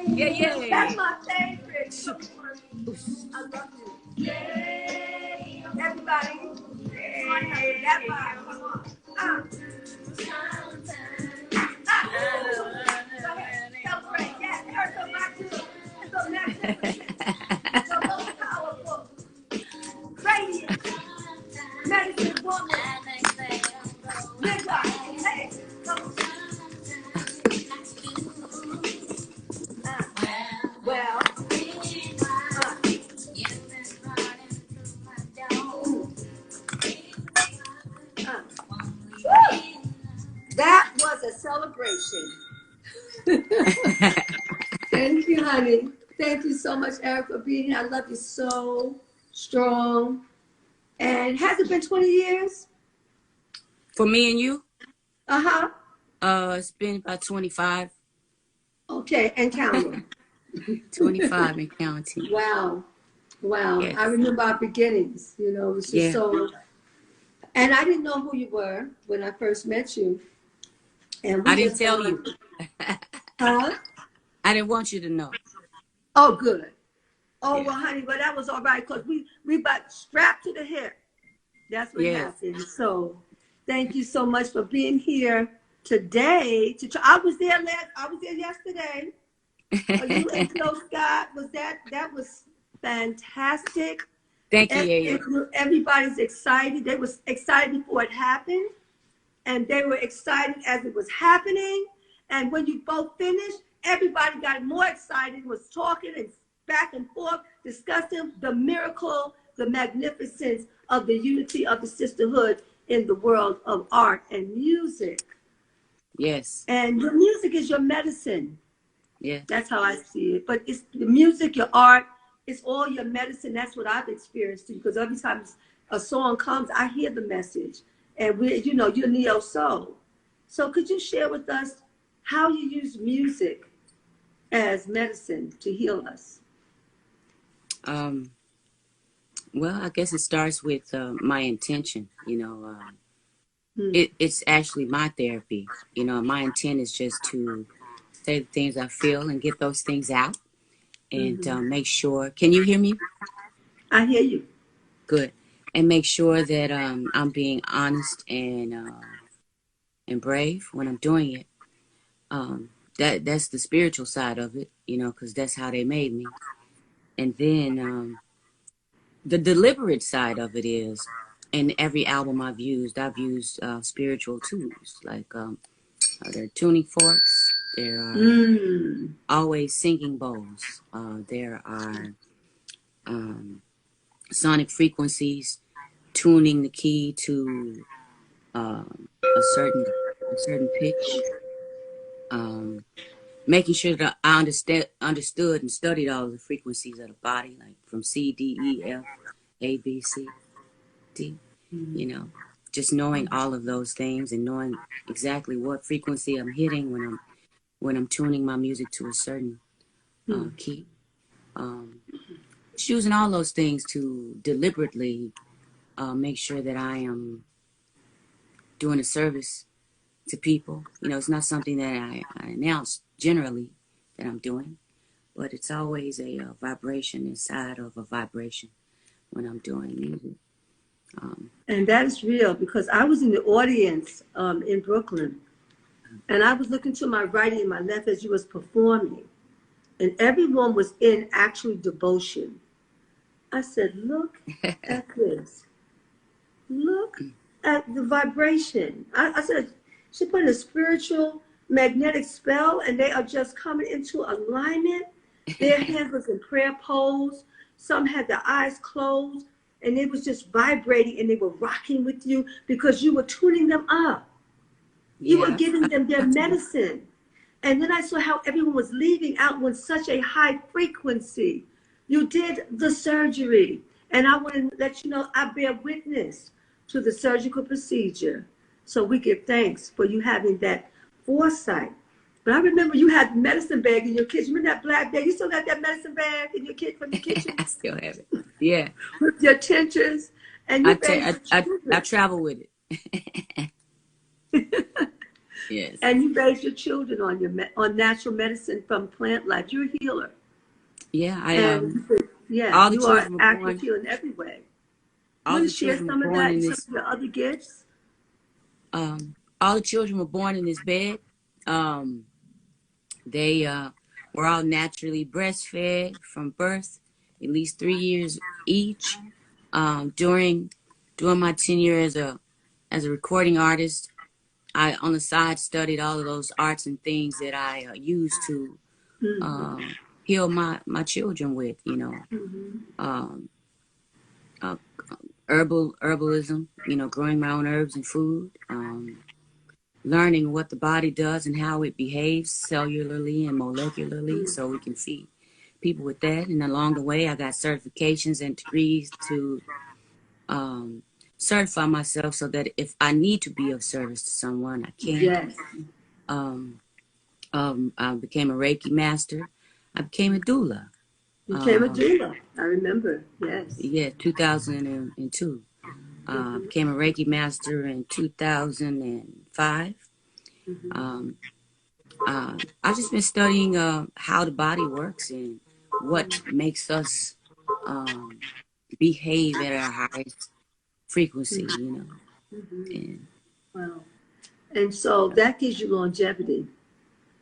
Yeah, That's yeah. my favorite. So I love you. Everybody, that vibe. Come on. Go ahead. Celebrate. Yes, Erica, back to so magnificent. So most powerful. Radiant. Medicine woman. Midwife. Hey, come on. Well, that was a celebration. Thank you, honey. Thank you so much, Eric, for being here. I love you so strong. And has it been 20 years? For me and you? Uh-huh. It's been about 25. Okay, and counting. 25 and counting. Wow. Wow. Yes. I remember our beginnings. You know, it was just so. And I didn't know who you were when I first met you. And I didn't tell you. Huh? I didn't want you to know. Oh, good. Oh, well, honey, but that was all right because we got strapped to the hip. That's what happened. So thank you so much for being here today. I was there yesterday. You and Joe Scott, that was fantastic. Thank you, Everybody's excited. They was excited before it happened. And they were excited as it was happening. And when you both finished, everybody got more excited, was talking and back and forth, discussing the miracle, the magnificence of the unity of the sisterhood in the world of art and music. Yes. And your music is your medicine. Yeah. That's how I see it. But it's the music, your art, it's all your medicine. That's what I've experienced too. Because every time a song comes, I hear the message. And you're neo soul. So could you share with us how you use music as medicine to heal us? Well, I guess it starts with my intention. It's actually my therapy. My intent is just to say the things I feel and get those things out and make sure. Can you hear me? I hear you. Good. And make sure that I'm being honest and brave when I'm doing it. That's the spiritual side of it, because that's how they made me. And then the deliberate side of it is, in every album I've used spiritual tools like there are tuning forks, there are always singing bowls, there are sonic frequencies, tuning the key to a certain pitch, making sure that I understood and studied all the frequencies of the body, like from C, D, E, F, A, B, C, D. Just knowing all of those things and knowing exactly what frequency I'm hitting when I'm tuning my music to a certain key. Just using all those things to deliberately make sure that I am doing a service to people. It's not something that I announce generally that I'm doing, but it's always a vibration inside of a vibration when I'm doing music. And that is real, because I was in the audience in Brooklyn, and I was looking to my right and my left as you was performing, and everyone was in actual devotion. I said, look at this. Look at the vibration. I said, she put in a spiritual magnetic spell, and they are just coming into alignment. Their hands was in prayer pose. Some had their eyes closed, and it was just vibrating, and they were rocking with you because you were tuning them up. You were giving them their medicine. And then I saw how everyone was leaving out with such a high frequency. You did the surgery. And I want to let you know, I bear witness to the surgical procedure. So we give thanks for you having that foresight. But I remember you had the medicine bag in your kitchen. Remember that black bag? You still got that medicine bag in your from your kitchen? I still have it. Yeah. With your tinctures. And you I travel with it. Yes. And you raise your children on on natural medicine from plant life. You're a healer. Yeah, And yeah, all the you are children were active born. healing every way. You All want the to share children were some of born that in and some this. of your other gifts? All the children were born in this bed. Um, they were all naturally breastfed from birth, at least 3 years each. During my tenure as a recording artist, I on the side studied all of those arts and things that I used to Mm-hmm. uh, heal my children with. Mm-hmm. Um, uh, herbalism. Growing my own herbs and food. Learning what the body does and how it behaves cellularly and molecularly, so we can feed people with that. And along the way, I got certifications and degrees to um, certify myself so that if I need to be of service to someone, I can. Yes. Um, I became a Reiki master. I became a doula. You became a Um, doula. I remember. Yes. yeah, 2002. Mm-hmm. Became a Reiki master in 2005. Mm-hmm. Um, I've just been studying how the body works and what makes us um, behave at our highest frequency. Mm-hmm. And Wow. And so that gives you longevity.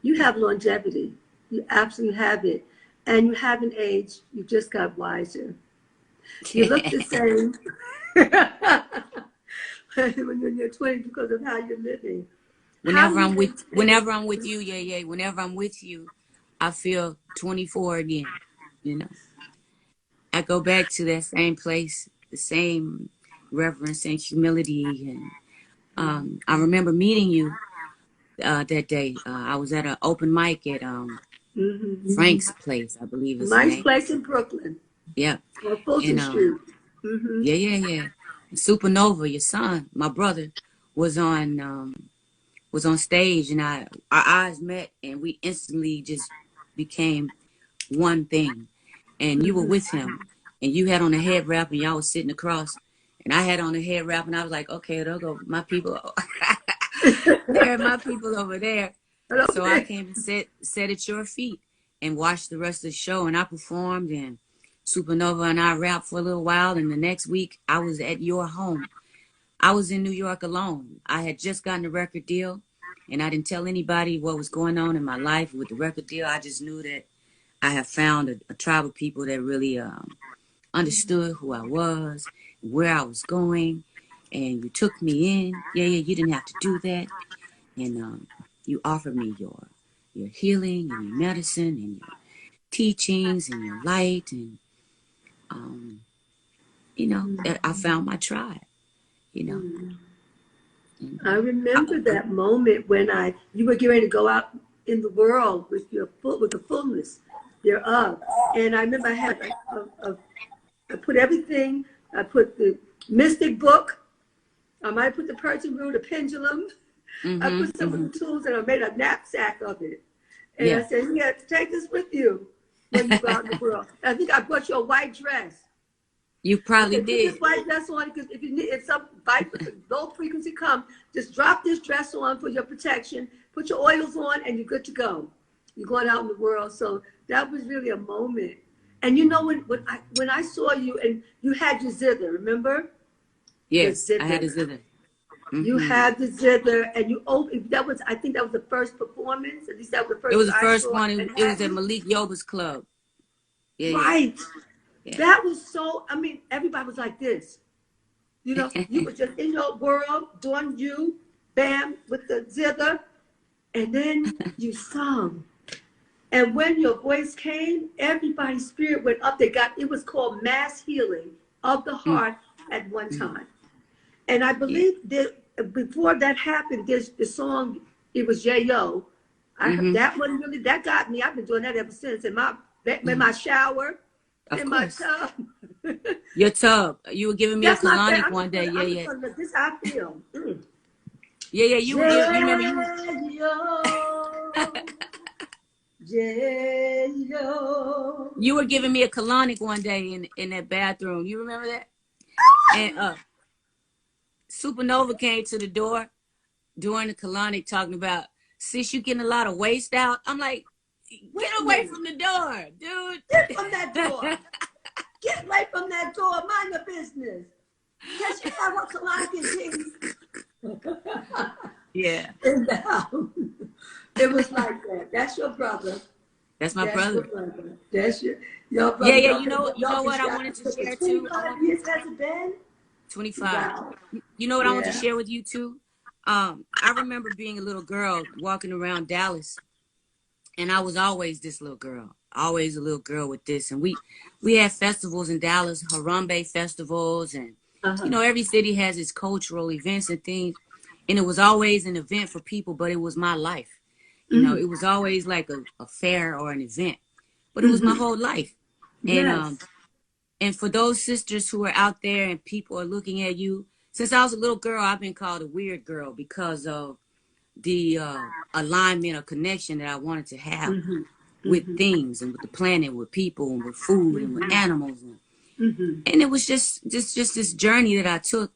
You have longevity. You absolutely have it. And you haven't aged. You just got wiser. You look the same when you're in your 20s because of how you're living. How do whenever you I'm with maintain? whenever I'm with you, yeah, whenever I'm with you, I feel 24 again. You know, I go back to that same place, the same reverence and humility, and I remember meeting you that day. I was at an open mic at Mm-hmm. Frank's place, I believe is the Nice name. place in Brooklyn Yeah. or Fulton And Street. Mm-hmm. yeah. And Supernova, your son, my brother, was on stage, and our eyes met, and we instantly just became one thing. And you were Mm-hmm. with him, and you had on a head wrap, and y'all was sitting across, and I had on a head wrap, and I was like, okay, there go my people. There are my people over there. Hello So I there. came and sat at your feet and watched the rest of the show, and I performed, and Supernova and I rapped for a little while, and the next week I was at your home. I was in New York alone. I had just gotten a record deal, and I didn't tell anybody what was going on in my life with the record deal. I just knew that I have found a tribe of people that really understood who I was, where I was going, and you took me in. Yeah, you didn't have to do that, and you offered me your healing and your medicine and your teachings and your light, and um, I found my tribe. You know, Mm. and I remember that moment when you were getting ready to go out in the world with with the fullness thereof. And I remember I had I put everything. I put the mystic book. I might put the Persian rule, the pendulum. I put some of the tools and I made a knapsack of it. And I yeah, said, you have to take this with you when you go out in the world. And I think I brought you a white dress. you I probably said, put this did. white dress on because if some low frequency come, just drop this dress on for your protection. Put your oils on, and you're good to go. You're going out in the world. So that was really a moment. And you know when I saw you and you had your zither, remember the Yes, I had zither. a zither. You had the zither, and you opened. That was I think that was the first performance. At least that was the It first was that the I first saw one. in It was at Manhattan. Malik Yoba's club. Yeah. Right. Yeah. That was so. I mean, everybody was like this. You know, you were just in your world, doing you, bam, with the zither, and then you sung. And when your voice came, everybody's spirit went up. It was called mass healing of the Mm, heart at one mm, time. And I yeah. believe that before that happened, there's the song, it was Yo. Mm-hmm. That one really, that got me. I've been doing that ever since. In Mm. my shower, Of in my course. tub. Your tub. You were giving me a That's my favorite. colonic one day. Yeah, I'm just yeah. gonna let this I feel. Yeah. You were giving. You remember you? J-O, J-O. You were giving me a colonic one day in that bathroom. You remember that? And Supernova came to the door, during the colonic talking about, sis, you getting a lot of waste out. I'm like, Wait get a away minute. from the door, dude. Get from that door. Get away from that door. Mind your business. Yes, you have what Kalani Yeah. in the house. It was like that. That's your brother. That's my That's your brother. brother. That's your Yeah, brother. yeah. Y'all You know been what I shot wanted to for share too? 25 years, has it been? 25. Wow. You know what I want to Yeah. share with you too? I remember being a little girl walking around Dallas, and I was always this little girl, always a little girl with this. And we had festivals in Dallas, Harambe festivals, and Uh-huh. every city has its cultural events and things. And it was always an event for people, but it was my life. Mm-hmm. It was always like a fair or an event, but it was my Mm-hmm. whole life. And Yes. and for those sisters who are out there and people are looking at you, since I was a little girl, I've been called a weird girl because of the alignment or connection that I wanted to have Mm-hmm. with Mm-hmm. things and with the planet, with people and with food and with Mm-hmm. animals. Mm-hmm. And it was just this journey that I took.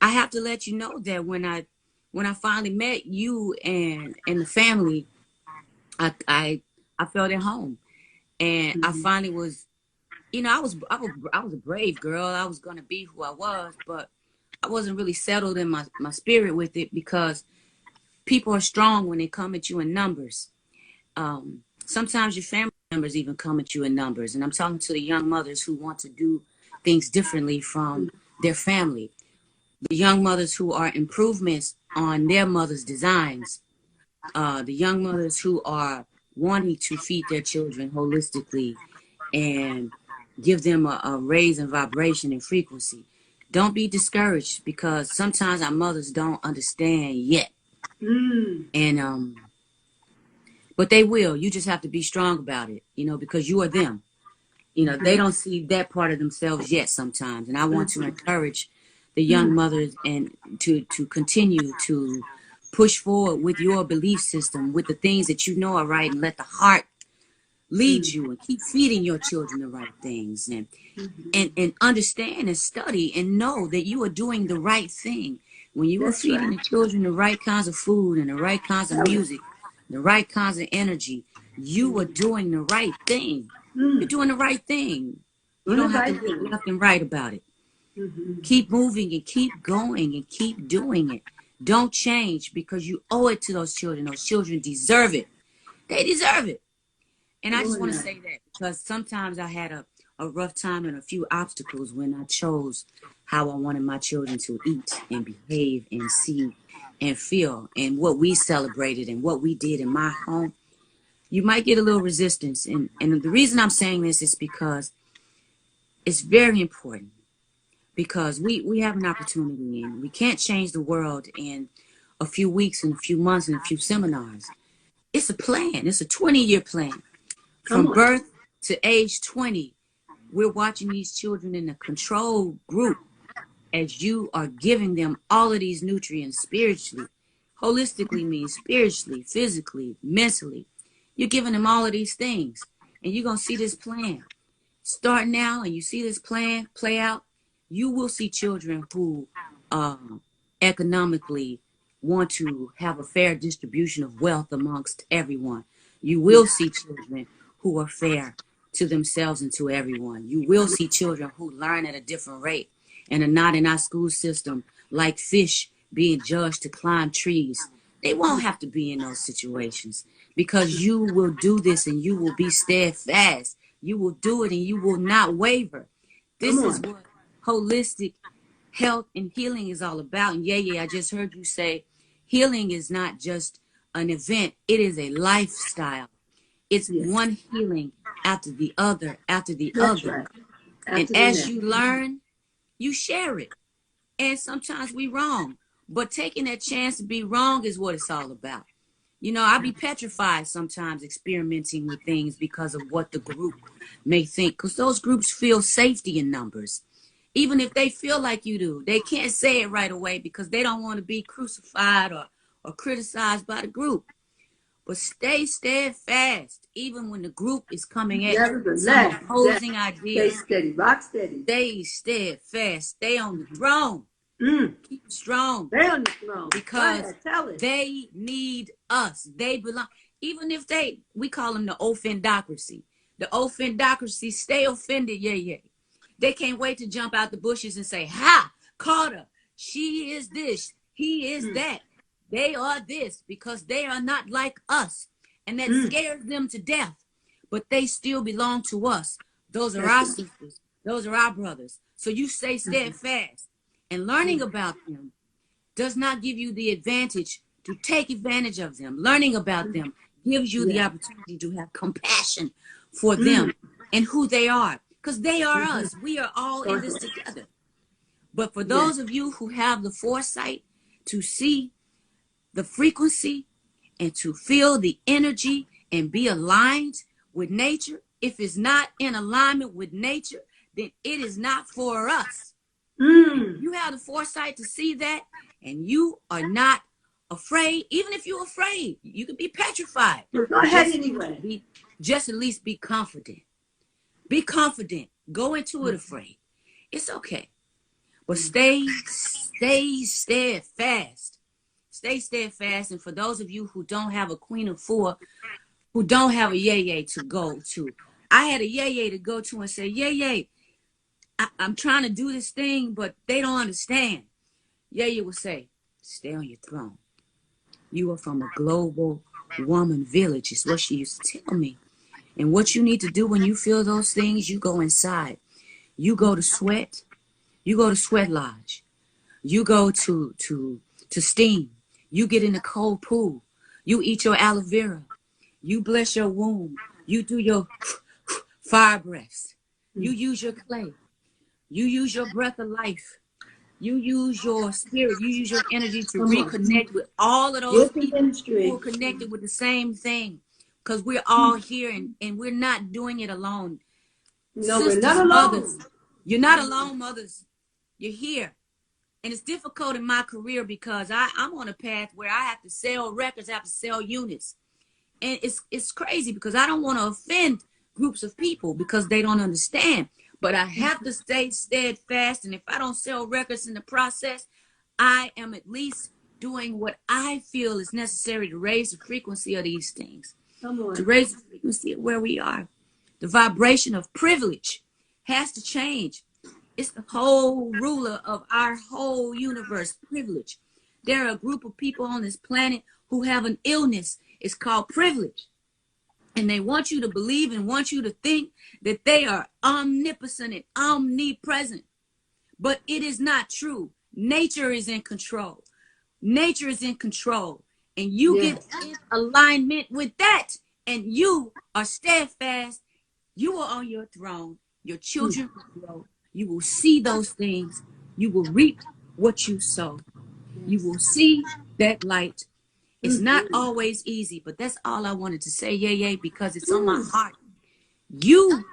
I have to let you know that when I finally met you and the family, I felt at home. And I Mm-hmm. finally was, I was a brave girl. I was gonna be who I was, but I wasn't really settled in my spirit with it because people are strong when they come at you in numbers. Sometimes your family members even come at you in numbers. And I'm talking to the young mothers who want to do things differently from their family. The young mothers who are improvements on their mother's designs. The young mothers who are wanting to feed their children holistically and give them a raise in vibration and frequency. Don't be discouraged because sometimes our mothers don't understand yet. Mm. And but they will. You just have to be strong about it, because you are them. They don't see that part of themselves yet sometimes. And I want to encourage the young mothers and to continue to push forward with your belief system, with the things that you know are right, and let the heart lead you and keep feeding your children the right things, and understand and study and know that you are doing the right thing. When you are That's feeding right. the children the right kinds of food and the right kinds of music, the right kinds of energy, you are doing the right thing. You're Mm. doing the right thing. You On the don't have to right look thing. left and right about it. Mm-hmm. Keep moving and keep going and keep doing it. Don't change because you owe it to those children. Those children deserve it. They deserve it. And I Come just on want to now. say that because sometimes I had a rough time and a few obstacles when I chose how I wanted my children to eat and behave and see and feel and what we celebrated and what we did in my home. You might get a little resistance. And the reason I'm saying this is because it's very important because we have an opportunity and we can't change the world in a few weeks and a few months and a few seminars. It's a plan. It's a 20-year plan. Come From on. birth to age 20, we're watching these children in a control group as you are giving them all of these nutrients spiritually. Holistically means spiritually, physically, mentally. You're giving them all of these things. And you're going to see this plan. Start now and you see this plan play out, you will see children who economically want to have a fair distribution of wealth amongst everyone. You will see children who are fair to themselves and to everyone. You will see children who learn at a different rate and are not in our school system like fish being judged to climb trees. They won't have to be in those situations because you will do this and you will be steadfast. You will do it and you will not waver. Come This is on. what holistic health and healing is all about. And yeah, I just heard you say healing is not just an event, it is a lifestyle. It's Yes. one healing after the other, after the That's other. right. And After the as next. you learn, you share it. And sometimes we wrong. But taking that chance to be wrong is what it's all about. I be petrified sometimes experimenting with things because of what the group may think. Because those groups feel safety in numbers. Even if they feel like you do, they can't say it right away because they don't want to be crucified or criticized by the group. But stay steadfast, even when the group is coming at you with some Nevertheless, opposing stay ideas. steady. Rock steady. Stay steadfast. Stay on the throne. Keep it strong. They're on the throne. Because tell it. they need us. They belong. Even if we call them the offendocracy. The offendocracy stay offended, yeah. They can't wait to jump out the bushes and say, ha, Carter, she is this, he is that. They are this because they are not like us. And that scares them to death. But they still belong to us. Those are our sisters. Those are our brothers. So you stay steadfast. And learning about them does not give you the advantage to take advantage of them. Learning about them gives you the opportunity to have compassion for them and who they are. Because they are us. We are all in this together. But for those of you who have the foresight to see the frequency and to feel the energy and be aligned with nature, if it's not in alignment with nature, then it is not for us. You have the foresight to see that, and you are not afraid. Even if you're afraid, you can be petrified. Go ahead anyway. Just at least be confident. Be confident. Go into it afraid. It's okay. But stay steadfast. Stay steadfast. And for those of you who don't have a Queen of Afua, who don't have a yay to go to, I had a yay to go to and say, yay, I'm trying to do this thing, but they don't understand. Yaya would say, stay on your throne. You are from a global woman village, is what she used to tell me. And what you need to do when you feel those things, you go inside. You go to sweat. You go to sweat lodge. You go to steam. You get in the cold pool. You eat your aloe vera. You bless your womb. You do your fire breaths. You use your clay. You use your breath of life. You use your spirit. You use your energy to reconnect with all of those people who are connected with the same thing. Because we're all here and we're not doing it alone. No, Sisters, we're not alone. mothers, you're not alone, mothers. You're here. And it's difficult in my career because I'm on a path where I have to sell records, I have to sell units. And it's crazy because I don't want to offend groups of people because they don't understand. But I have to stay steadfast. And if I don't sell records in the process, I am at least doing what I feel is necessary to raise the frequency of these things. To raise the frequency of where we are. The vibration of privilege has to change. It's the whole ruler of our whole universe, privilege. There are a group of people on this planet who have an illness. It's called privilege. And they want you to believe and want you to think that they are omnipotent and omnipresent. But it is not true. Nature is in control. Nature is in control. And you get in alignment with that. And you are steadfast. You are on your throne. Your children will grow. You will see those things. You will reap what you sow. You will see that light. It's not always easy, but that's all I wanted to say, yay, because it's on my heart. You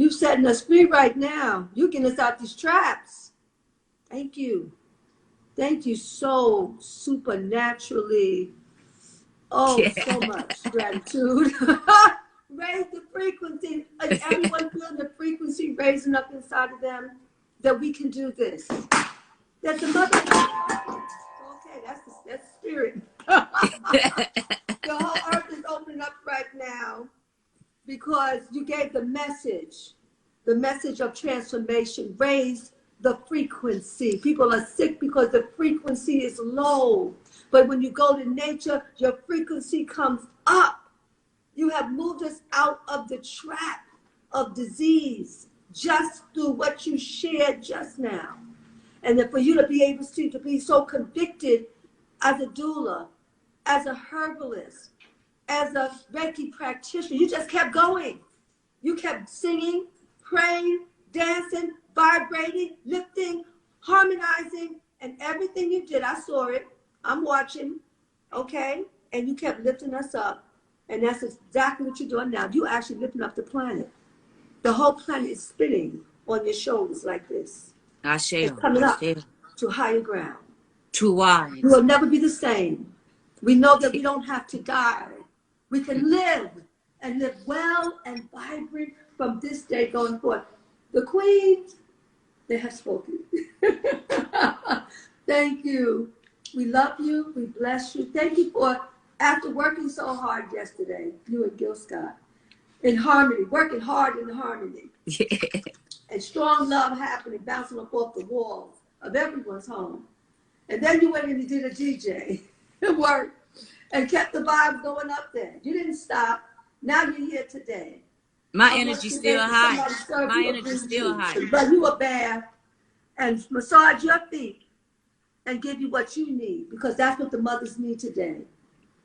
setting us free right now. You getting us out these traps. Thank you. Thank you so supernaturally. Oh, so much gratitude. Raise the frequency. Is everyone feeling the frequency raising up inside of them? That we can do this. That the mother. Okay, that's spirit. The whole earth is opening up right now because you gave the message of transformation. Raise the frequency. People are sick because the frequency is low. But when you go to nature, your frequency comes up. You have moved us out of the trap of disease just through what you shared just now. And then for you to be able to be so convicted as a doula, as a herbalist, as a Reiki practitioner, you just kept going. You kept singing, praying, dancing, vibrating, lifting, harmonizing, and everything you did, I saw it. I'm watching, okay? And you kept lifting us up. And that's exactly what you're doing now. You're actually lifting up the planet. The whole planet is spinning on your shoulders like this. I shall. It's coming up to higher ground. True wise. You will never be the same. We know that we don't have to die. We can live and live well and vibrant from this day going forward. The queens, they have spoken. Thank you. We love you. We bless you. Thank you for, after working so hard yesterday, you and Gil Scott, in harmony, working hard in harmony, and strong love happening, bouncing up off the walls of everyone's home. And then you went and you did a DJ and worked and kept the vibes going up there. You didn't stop. Now you're here today. My I want energy's you still to high. somebody serve My you a energy's green still juice, high. and run you a bath and massage your feet and give you what you need, because that's what the mothers need today.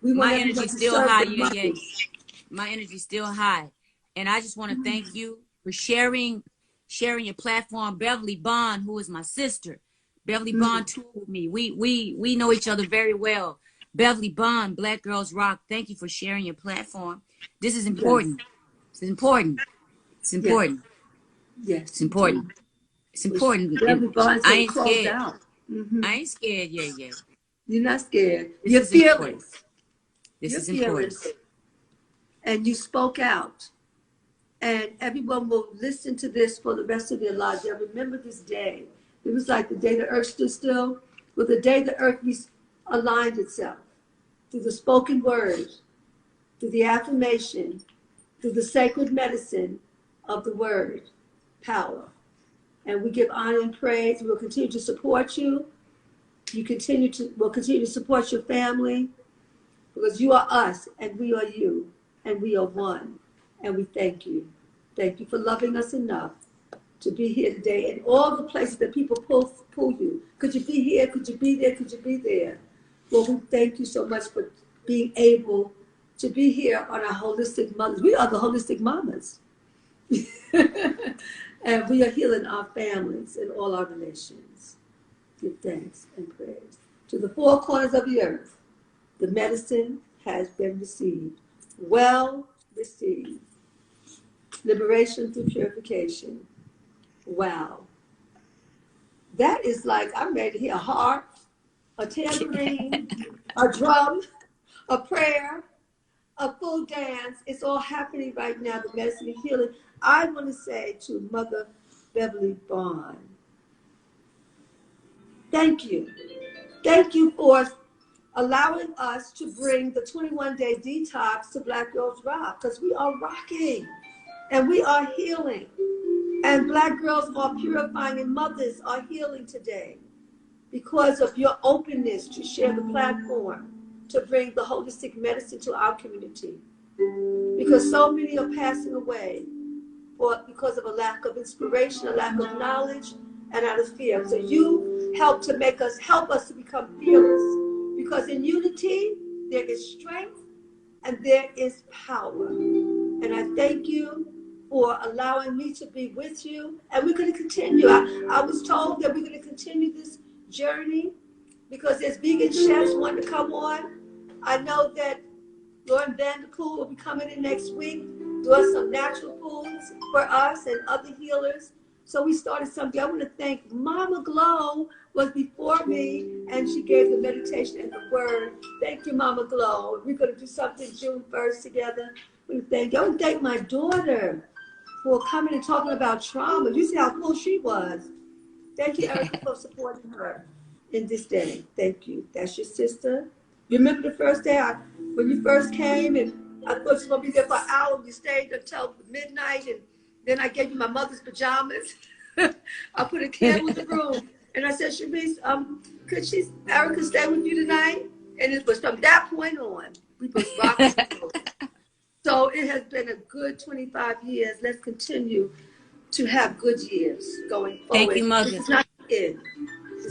We want My everyone energy's to still serve high, the yeah, yeah. mothers. My energy's still high. And I just want to thank you for sharing your platform. Beverly Bond, who is my sister. Beverly Bond toured with me. We know each other very well. Beverly Bond, Black Girls Rock, thank you for sharing your platform. This is Yes, important. It's important. It's yes, important. It's yes, you do. important. It's important. And Reverend Barnes I said ain't close scared. out. I ain't scared. Yeah, yeah. You're not scared. This You're is important. fearless. This You're is important. fearless. And you spoke out. And everyone will listen to this for the rest of their lives. They'll remember this day. It was like the day the earth stood still, but the day the earth aligned itself through the spoken word, through the affirmation, through the sacred medicine of the word, power. And we give honor and praise. We'll continue to support you. We'll continue to support your family, because you are us and we are you and we are one. And we thank you. Thank you for loving us enough to be here today, and all the places that people pull you. Could you be here? Could you be there? Could you be there? Well, we thank you so much for being able to be here on our holistic mothers. We are the holistic mamas. And we are healing our families and all our relations. Give thanks and praise. To the four corners of the earth, the medicine has been received. Well received. Liberation through purification. Wow. That is like, I'm ready to hear a harp, a tambourine, a drum, a prayer, a full dance. It's all happening right now, the medicine and healing. I want to say to Mother Beverly Bond, thank you. Thank you for allowing us to bring the 21-day detox to Black Girls Rock, because we are rocking and we are healing. And Black girls are purifying and mothers are healing today because of your openness to share the platform, to bring the holistic medicine to our community. Because so many are passing away because of a lack of inspiration, a lack of knowledge, and out of fear. So you help us to become fearless. Because in unity, there is strength and there is power. And I thank you for allowing me to be with you. And we're going to continue. I was told that we're going to continue this journey because there's vegan chefs wanting to come on. I know that Lauren Vanderpool will be coming in next week, doing some natural foods for us and other healers. So we started something. I want to thank Mama Glow was before me, and she gave the meditation and the word. Thank you, Mama Glow. We're going to do something June 1st together. I want to thank my daughter for coming and talking about trauma. You see how cool she was. Thank you, Erica, for supporting her in this day. Thank you. That's your sister. You remember the first day when you first came, and I thought you were going to be there for an hour. You stayed until midnight, and then I gave you my mother's pajamas. I put a candle in the room, and I said, Sharice, could Erica stay with you tonight? And it was from that point on, we was rocking. So it has been a good 25 years. Let's continue to have good years going forward. Thank you, Mother. This is not the end.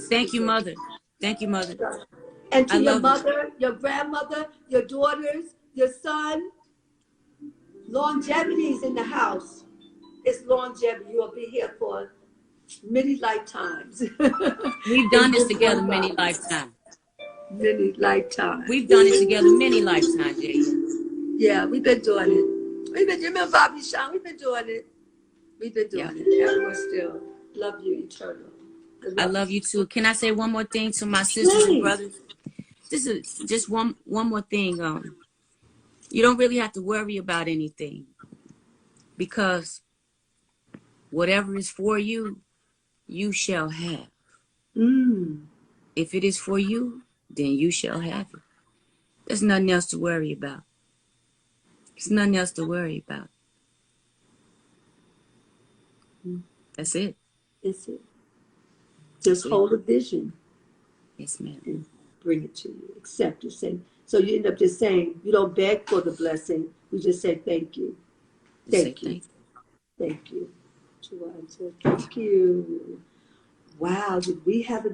Thank you, Mother. Thank you, Mother. And to your mother, your grandmother, your daughters, your son, longevity is in the house. It's longevity. You'll be here for many lifetimes. We've done this together many lifetimes. Many lifetimes. We've done it together many lifetimes, yeah. Yeah, we've been doing it. You remember Bobby Sean? We've been doing it. We've been doing it. Everyone still love you eternal. I love you too. Can I say one more thing to my sisters and brothers? This is just one more thing. You don't really have to worry about anything, because whatever is for you, you shall have. If it is for you, then you shall have it. There's nothing else to worry about. There's nothing else to worry about. That's it. That's it. That's Just it. hold a vision Yes, ma'am. and bring it to you. Accept it. Say, so you end up just saying, you don't beg for the blessing. We just say thank you. Just say Thank you. thank you. Thank you. Thank you. Wow, did we have a